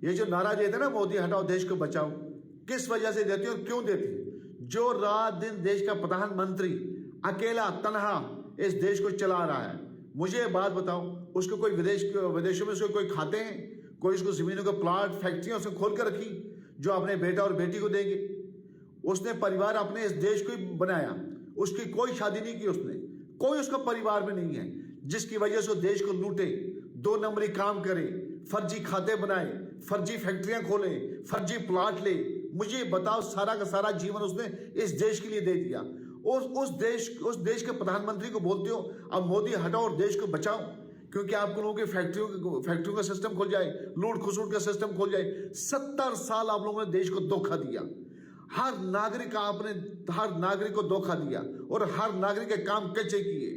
ये जो नारा देते ना, मोदी हटाओ देश को बचाओ, किस वजह से देती हो, क्यों देती? जो रात दिन देश का प्रधानमंत्री अकेला तनहा इस देश को चला रहा है, मुझे ये बात बताओ, उसको कोई विदेशों में उसको कोई खाते हैं? कोई उसको जमीनों का प्लाट फैक्ट्रियां उसने खोल कर रखी जो अपने बेटा और बेटी को देंगे? उसने परिवार अपने इस देश को ही बनाया, उसकी कोई शादी नहीं की उसने, कोई उसका परिवार में नहीं है, जिसकी वजह से देश को लूटे, 2 नंबरी काम करे, फर्जी खाते बनाए, फर्जी फैक्ट्रियां खोले, फर्जी प्लाट ले। मुझे बताओ, सारा का सारा जीवन उसने इस देश के लिए दे दिया। और उस देश के प्रधानमंत्री को बोलते हो अब मोदी हटाओ और देश को बचाओ, क्योंकि आप लोगों के फैक्ट्रियों का सिस्टम खुल जाए, लूट खसूट का सिस्टम खुल जाए। 70 साल आप लोगों ने देश को धोखा दिया, हर नागरिक को धोखा दिया और हर नागरिक के काम कच्चे किए,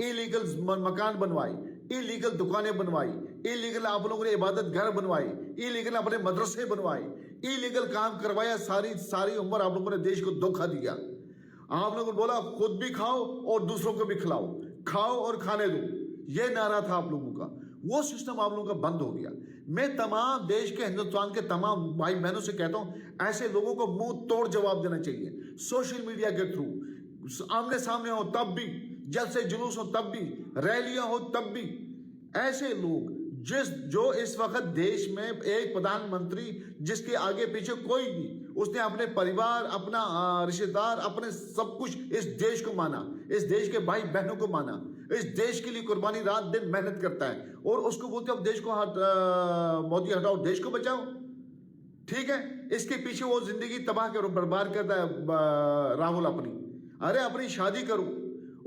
इलीगल मकान बनवाए, इलीगल दुकानें बनवाई, इलीगल आप लोगों ने इबादत घर बनवाए, इलीगल अपने मदरसे बनवाए, इलीगल काम करवाया। सारी उम्र आप लोगों ने देश को धोखा दिया। आप लोगों ने बोला खुद भी खाओ और दूसरों को भी खिलाओ, खाओ और खाने दो, यह नारा था आप लोगों का। वो सिस्टम आप लोगों का बंद हो गया। मैं तमाम देश के, हिंदुस्तान के तमाम भाई बहनों से कहता हूं, ऐसे लोगों को मुंह तोड़ जवाब देना चाहिए। सोशल मीडिया के थ्रू आमने सामने हो तब भी, जलसे जुलूस हो तब भी, रैलियां हो तब भी, ऐसे लोग जो इस वक्त देश में एक प्रधानमंत्री जिसके आगे पीछे कोई नहीं, उसने अपने परिवार, अपना रिश्तेदार, अपने सब कुछ इस देश को माना, इस देश के भाई बहनों को माना, इस देश के लिए कुर्बानी रात दिन मेहनत करता है, और उसको बोलते अब देश को मोदी हटाओ देश को बचाओ। ठीक है, इसके पीछे वो जिंदगी तबाह कर बर्बाद करता है राहुल अपनी। अरे अपनी शादी करो,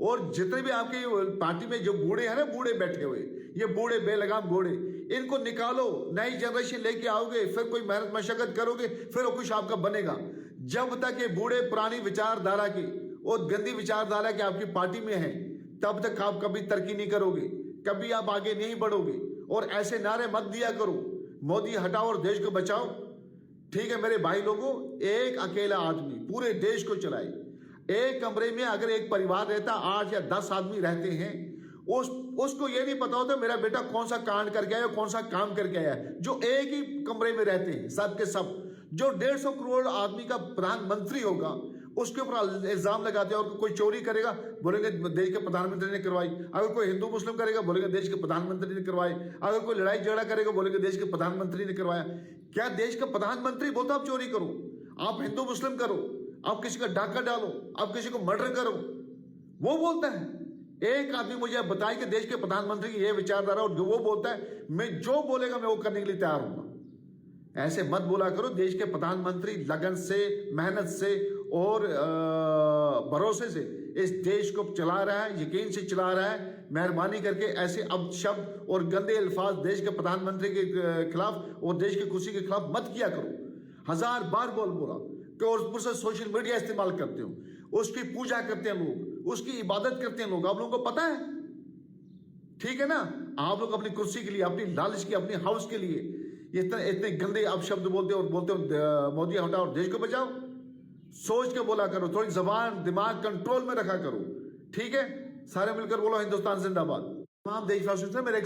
और जितने भी आपके पार्टी में जो बूढ़े हैं ना, बूढ़े बैठे हुए, ये बूढ़े बेलगाम बूढ़े, इनको निकालो, नई जनरेशन लेके आओगे, फिर कोई मेहनत मशक्कत करोगे, फिर कुछ आपका बनेगा। जब तक ये बूढ़े पुरानी विचारधारा के और गंदी विचारधारा के आपकी पार्टी में है, तब तक आप कभी तरक्की नहीं करोगे, कभी आप आगे नहीं बढ़ोगे। और ऐसे नारे मत दिया करो, मोदी हटाओ और देश को बचाओ। ठीक है मेरे भाई लोगों, एक अकेला आदमी पूरे देश को चलाए। एक कमरे में अगर एक परिवार रहता, 8 या 10 आदमी रहते हैं, उसको ये नहीं पता होता मेरा बेटा कौन सा कांड करके आया, कौन सा काम करके आया। जो एक ही कमरे में रहते हैं सब के सब, जो 150 करोड़ आदमी का प्रधानमंत्री होगा, उसके ऊपर इल्जाम लगाते हैं। और कोई चोरी करेगा, बोलेंगे देश के प्रधानमंत्री ने करवाई। अगर कोई हिंदू मुस्लिम करेगा, बोलेंगे देश के प्रधानमंत्री ने करवाई। अगर कोई लड़ाई झगड़ा करेगा, बोलेंगे देश के प्रधानमंत्री ने करवाया। क्या देश का प्रधानमंत्री बोलता आप चोरी करो, आप हिंदू मुस्लिम करो, आप किसी का डाका डालो, आप किसी को मर्डर करो, वो बोलता है? एक आदमी मुझे बताए कि देश के प्रधानमंत्री की यह विचारधारा, और जो वो बोलता है मैं जो बोलेगा मैं वो करने के लिए तैयार हूं। ऐसे मत बोला करो। देश के प्रधानमंत्री लगन से, मेहनत से और भरोसे से इस देश को चला रहा है, यकीन से चला रहा है। मेहरबानी करके ऐसे अपशब्द और गंदे अल्फाज देश के प्रधानमंत्री के खिलाफ और देश की खुशी के खिलाफ मत किया करो। 1000 बार बोला कि और ऊपर से सोशल मीडिया इस्तेमाल करते हो, उसकी पूजा करते हैं लोग, उसकी इबादत करते हैं लोग, आप लोगों को पता है? ठीक है ना, आप लोग अपनी कुर्सी के लिए, अपनी लालच की, अपनी हाउस के लिए इतने गंदे अपशब्द बोलते हो मोदी हटाओ और देश को बचाओ। सोच के बोला करो, थोड़ी जबान दिमाग कंट्रोल में रखा करो। ठीक है, सारे मिलकर बोलो हिंदुस्तान जिंदाबाद। तमाम देशवासियों से मेरे